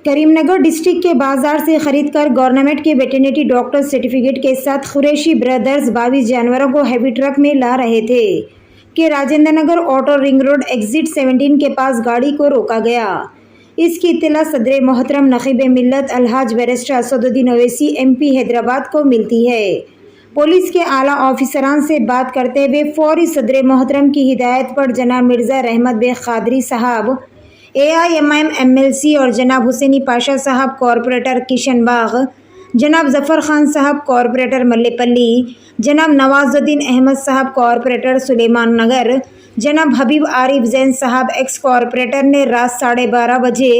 Karimnagar district के बाजार से खरीदकर गवर्नमेंट के वेटरनरी डॉक्टर सर्टिफिकेट के साथ कुरैशी ब्रदर्स 22 जानवरों को हैवी ट्रक में ला रहे थे कि Rajendra Nagar auto ring road exit 17 के पास गाड़ी को रोका गया। इसकी इत्तला सदर मोहतरम नकीब मिल्लत अलहाज बैरिस्टर असदुद्दीन ओवैसी MP हैदराबाद को मिलती है। पुलिस के आला ऑफिसरान से बात करते हुए फौरी सदर मोहतरम की हिदायत पर जनाब मिर्ज़ा रहमत बेग कादरी साहब AIMIM MLC और जनाब हुसैनी पाशा साहब कॉरपोरेटर किशनबाग, जनाब जफ़र खान साहब कॉरपोरेटर मल्लेपल्ली, जनाब नवाजुद्दीन अहमद साहब कॉरपोरेटर सुलेमान नगर, जनाब हबीब आरिफ जैन साहब एक्स कॉरपोरेटर ने रात 12:30 बजे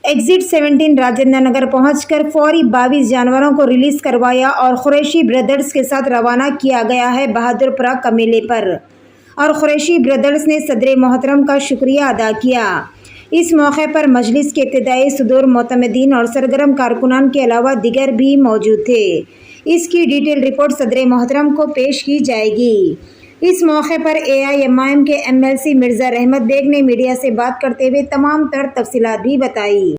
एग्जिट 17 राजेंद्र नगर पहुंचकर फौरी 22 जानवरों को रिलीज़ करवाया और कुरैशी ब्रदर्स के साथ रवाना किया गया है बहादुरपुरा कमेले पर। और कुरैशी ब्रदर्स ने सदर मोहतरम का शुक्रिया अदा किया। इस मौके पर मजलिस के इब्तिदाई सदूर मोतमदीन और सरगर्म कारकुनान के अलावा दिगर भी मौजूद थे। इसकी डिटेल रिपोर्ट सदर मोहतरम को पेश की जाएगी। इस मौके पर AIMIM के MLC मिर्ज़ा रहमत बेग ने मीडिया से बात करते हुए तमाम तर तफसीलात भी बताई।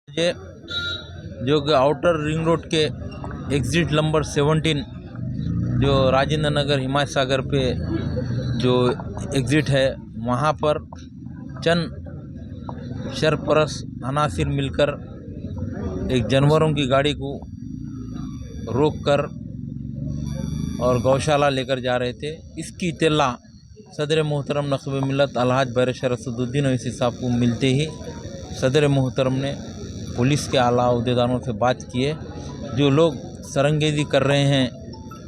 जो कि आउटर रिंग रोड के एग्ज़िट नंबर 17 जो राजेंद्र नगर हिमायत सागर पे जो एग्ज़िट है, वहाँ पर चंद सरपरस्त अनासिर मिलकर एक जानवरों की गाड़ी को रोककर और गौशाला लेकर जा रहे थे। इसकी इत्तला सदर मोहतरम नकीब मिल्लत अलहाज बैरिस्टर असदुद्दीन ओवैसी साहब को मिलते ही सदर मोहतरम ने पुलिस के आला अहदेदारों से बात किए। जो लोग सरंगेज़ी कर रहे हैं,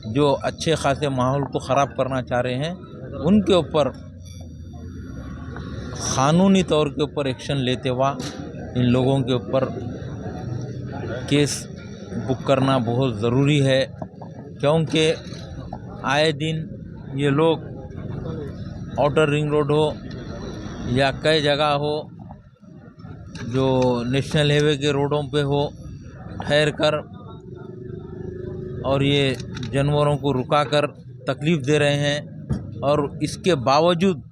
जो अच्छे खासे माहौल को ख़राब करना चाह रहे हैं, उनके ऊपर क़ानूनी तौर के ऊपर एक्शन लेते हुआ इन लोगों के ऊपर केस बुक करना बहुत ज़रूरी है, क्योंकि आए दिन ये लोग आउटर रिंग रोड हो या कई जगह हो, जो नेशनल हाईवे के रोडों पे हो, ठहर कर और ये जानवरों को रुकाकर तकलीफ़ दे रहे हैं। और इसके बावजूद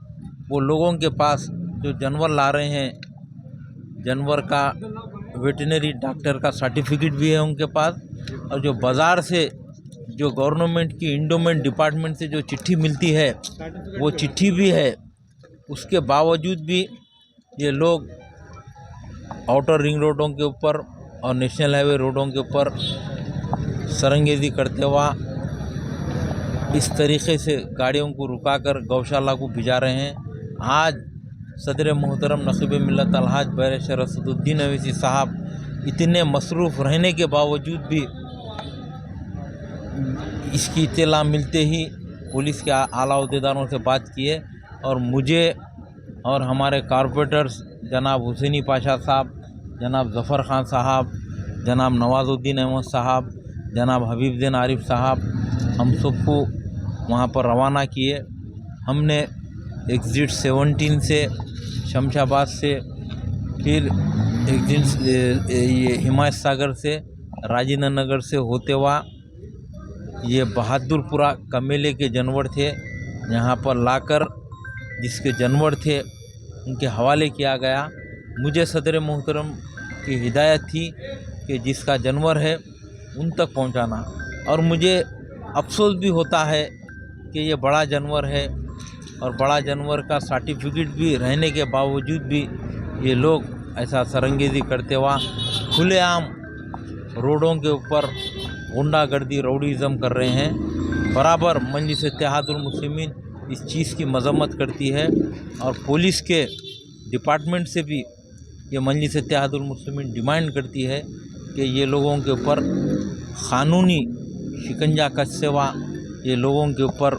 वो लोगों के पास जो जानवर ला रहे हैं, जानवर का वेटरनरी डॉक्टर का सर्टिफिकेट भी है उनके पास, और जो बाज़ार से जो गवर्नमेंट की इंडोमेंट डिपार्टमेंट से जो चिट्ठी मिलती है वो चिट्ठी भी है। उसके बावजूद भी ये लोग आउटर रिंग रोडों के ऊपर और नेशनल हाईवे रोडों के ऊपर सरंगेज़ी करते हुआ इस तरीक़े से गाड़ियों को रुकाकर गौशाला को भिजा रहे हैं। आज सदर मोहतरम नकीब मिल्लत अलहाज बैरिस्टर असदुद्दीन ओवैसी साहब इतने मसरूफ़ रहने के बावजूद भी इसकी इत्तला मिलते ही पुलिस के आला अहदेदारों से बात किए और मुझे और हमारे कॉरपोरेटर्स जनाब हुसैनी पाशा साहब, जनाब जफ़र खान साहब, जनाब नवाजुद्दीन अहमद साहब, जनाब हबीब जैन आरिफ साहब, हम सबको वहाँ पर रवाना किए। हमने एग्ज़िट 17 से शमशाबाद से फिर एग्ज़िट ये हिमायत सागर से राजेंद्र नगर से होते हुआ ये बहादुरपुरा कमेले के जानवर थे, यहाँ पर लाकर जिसके जानवर थे उनके हवाले किया गया। मुझे सदर मोहतरम की हिदायत थी कि जिसका जानवर है उन तक पहुँचाना, और मुझे अफसोस भी होता है कि ये बड़ा जानवर है और बड़ा जानवर का सर्टिफिकेट भी रहने के बावजूद भी ये लोग ऐसा सरंगेज़ी करते हुआ खुलेआम रोडों के ऊपर गुंडागर्दी रउडीज़म कर रहे हैं। बराबर मजलिस इत्तेहादुल मुस्लिमीन इस चीज़ की मज़म्मत करती है और पुलिस के डिपार्टमेंट से भी ये मजलिस इत्तेहादुल मुस्लिमीन डिमांड करती है कि ये लोगों के ऊपर क़ानूनी शिकंजा कसते हुआ ये लोगों के ऊपर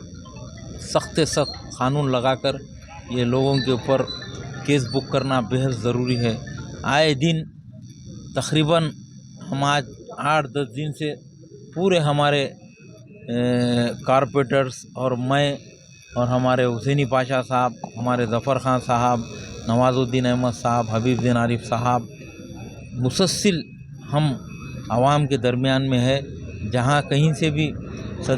सख्त से सख्त क़ानून लगाकर ये लोगों के ऊपर केस बुक करना बेहद ज़रूरी है। आए दिन तकरीबन हम आज 8-10 दिन से पूरे हमारे कॉरपोरेटर्स और मैं और हमारे हुसैनी पाशा साहब, हमारे जफ़र खान साहब, नवाजुद्दीन अहमद साहब, हबीब जैन आरिफ साहब, मुसलसल हम आवाम के दरमियान में है। जहाँ कहीं से भी सदर